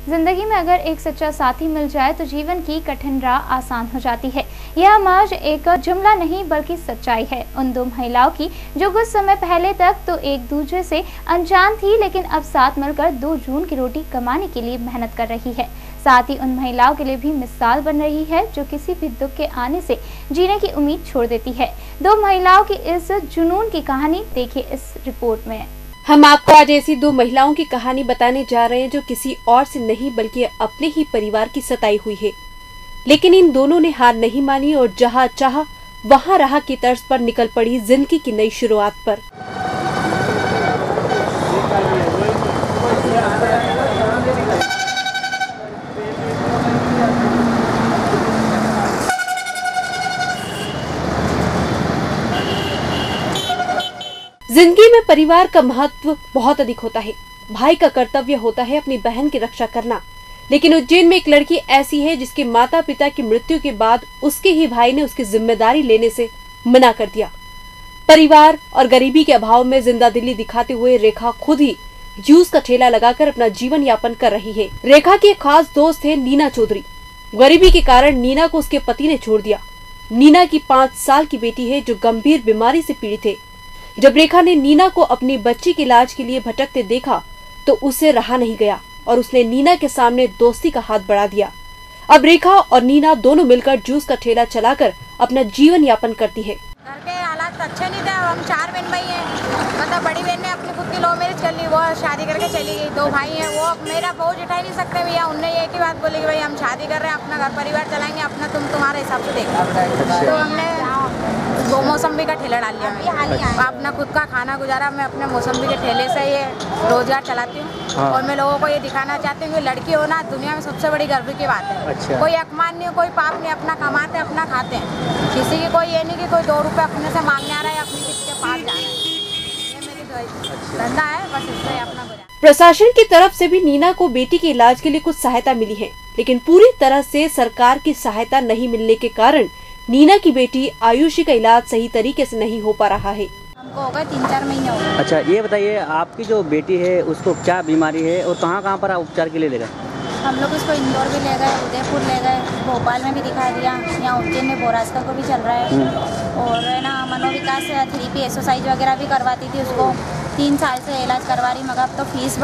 जिंदगी में अगर एक सच्चा साथी मिल जाए तो जीवन की कठिन राह आसान हो जाती है। यह महज एक जुमला नहीं बल्कि सच्चाई है उन दो महिलाओं की जो कुछ समय पहले तक तो एक दूसरे से अनजान थी, लेकिन अब साथ मिलकर 2 जून की रोटी कमाने के लिए मेहनत कर रही है। साथ ही उन महिलाओं के लिए भी मिसाल बन रही है जो किसी भी दुख के आने से जीने की उम्मीद छोड़ देती है। 2 महिलाओं की इस जुनून की कहानी देखिए इस रिपोर्ट में। हम आपको आज ऐसी 2 महिलाओं की कहानी बताने जा रहे हैं जो किसी और से नहीं बल्कि अपने ही परिवार की सताई हुई है, लेकिन इन दोनों ने हार नहीं मानी और जहां चाहा वहां रहा की तर्ज पर निकल पड़ी जिंदगी की नई शुरुआत पर। जिंदगी में परिवार का महत्व बहुत अधिक होता है। भाई का कर्तव्य होता है अपनी बहन की रक्षा करना, लेकिन उज्जैन में एक लड़की ऐसी है जिसके माता पिता की मृत्यु के बाद उसके ही भाई ने उसकी जिम्मेदारी लेने से मना कर दिया। परिवार और गरीबी के अभाव में जिंदा दिली दिखाते हुए रेखा खुद ही जूस का ठेला लगाकर अपना जीवन यापन कर रही है। रेखा की एक खास दोस्त है नीना चौधरी। गरीबी के कारण नीना को उसके पति ने छोड़ दिया। नीना की 5 साल की बेटी है जो गंभीर बीमारी से पीड़ित है। जब रेखा ने नीना को अपनी बच्ची के इलाज के लिए भटकते देखा तो उसे रहा नहीं गया और उसने नीना के सामने दोस्ती का हाथ बढ़ा दिया। अब रेखा और नीना दोनों मिलकर जूस का ठेला चलाकर अपना जीवन यापन करती है। घर के हालात अच्छे नहीं थे। हम 4 बहन भाई हैं। मतलब बड़ी बहन ने अपनी खुद की लव मैरिज कर ली, वो शादी करके चली गई। 2 भाई हैं, वो मेरा बोझ उठा ही नहीं सकते भैया। उनने एक ही बात बोली कि भाई हम शादी कर रहे हैं, अपना घर परिवार चलाएंगे, अपना तुम्हारे हिसाब से देखो। तो हमने 2 मौसम्बी का ठेला डाल लिया। अपना खुद का खाना गुजारा मैं अपने मौसम्बी के ठेले से ये रोजगार चलाती हूँ। और मैं लोगों को ये दिखाना चाहती हूँ कि लड़की होना दुनिया में सबसे बड़ी गर्व की बात है। अच्छा। कोई अपमान नहीं, कोई पाप नहीं, अपना कमाते अपना खाते हैं। किसी की कोई ये नहीं कि कोई 2 रुपये अपने से मांगने आ रहा है, अपनी किसी के पास जा रहा है। ये मेरी धंधा है, बस इससे अपना गुजारा। प्रशासन की तरफ से भी नीना को बेटी के इलाज के लिए कुछ सहायता मिली है, लेकिन पूरी तरह से सरकार की सहायता नहीं मिलने के कारण नीना की बेटी आयुषी का इलाज सही तरीके से नहीं हो पा रहा है। हमको हो गए 3-4 महीने हो गए। अच्छा, ये बताइए आपकी जो बेटी है उसको क्या बीमारी है और कहाँ पर आप उपचार के लिए ले गए? हम लोग इसको इंदौर भी ले गए, उदयपुर ले गए, भोपाल में भी दिखा दिया, यहाँ उज्जैन में बोरास्का को भी चल रहा है। और है ना मनोविकास 3P एक्सरसाइज वगैरह भी करवाती थी उसको। 3 साल से इलाज करवा रही, मगर अब तो फीस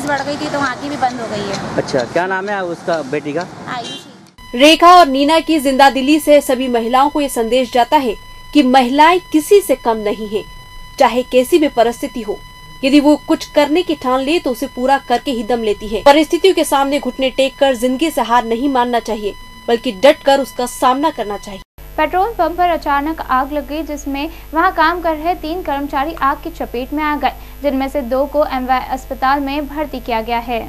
बढ़ गई थी तो वहाँ की भी बंद हो गई है। अच्छा, क्या नाम है उसका बेटी का? आयुषी। रेखा और नीना की जिंदा दिली से सभी महिलाओं को ये संदेश जाता है कि महिलाएं किसी से कम नहीं हैं, चाहे कैसी भी परिस्थिति हो। यदि वो कुछ करने की ठान ले तो उसे पूरा करके ही दम लेती है। परिस्थितियों के सामने घुटने टेक कर जिंदगी से हार नहीं मानना चाहिए, बल्कि डट कर उसका सामना करना चाहिए। पेट्रोल पंप पर अचानक आग लग गई, जिसमें वहां काम कर रहे 3 कर्मचारी आग की चपेट में आ गए, जिनमें से 2 को MY अस्पताल में भर्ती किया गया है।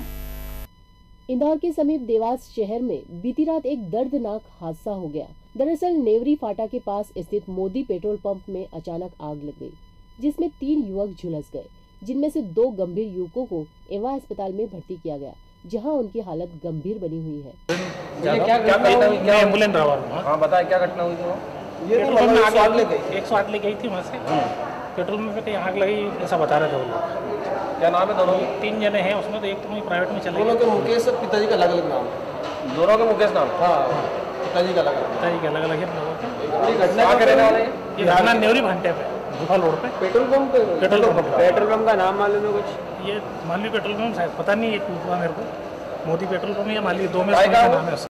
इंदौर के समीप देवास शहर में बीती रात एक दर्दनाक हादसा हो गया। दरअसल नेवरी फाटा के पास स्थित मोदी पेट्रोल पंप में अचानक आग लग गई, जिसमें 3 युवक झुलस गए, जिनमें से 2 गंभीर युवकों को MY अस्पताल में भर्ती किया गया, जहां उनकी हालत गंभीर बनी हुई है। क्या एम्बुलेंस ड्राइवर हूँ। हाँ, बताया क्या घटना हुई थी? ये पेट्रोल में आग लग गई। 108 ले गई थी वहाँ से। पेट्रोल में कहीं आग लगी ऐसा बता रहे थे वो लोग। क्या नाम है दोनों? 3 जने हैं उसमें, तो एक तो प्राइवेट में चले गए। दोनों के मुकेश और पिताजी का अलग-अलग नाम? दोनों के मुकेश नाम? हाँ, पिताजी का अलग-अलग। पिताजी का अलग-अलग है लोगों के। घटना क्या रहने वाला है? ये घटना नेवरी भांटे पे, गुफा रोड पे। पेट्रोल पंप का नाम मालूम है कुछ? ये मालवी पेट्रोल पंप शायद, पता नहीं, ये पूछा मेरे को। मोदी पेट्रोल पंप या मालवी, 2 में नाम है।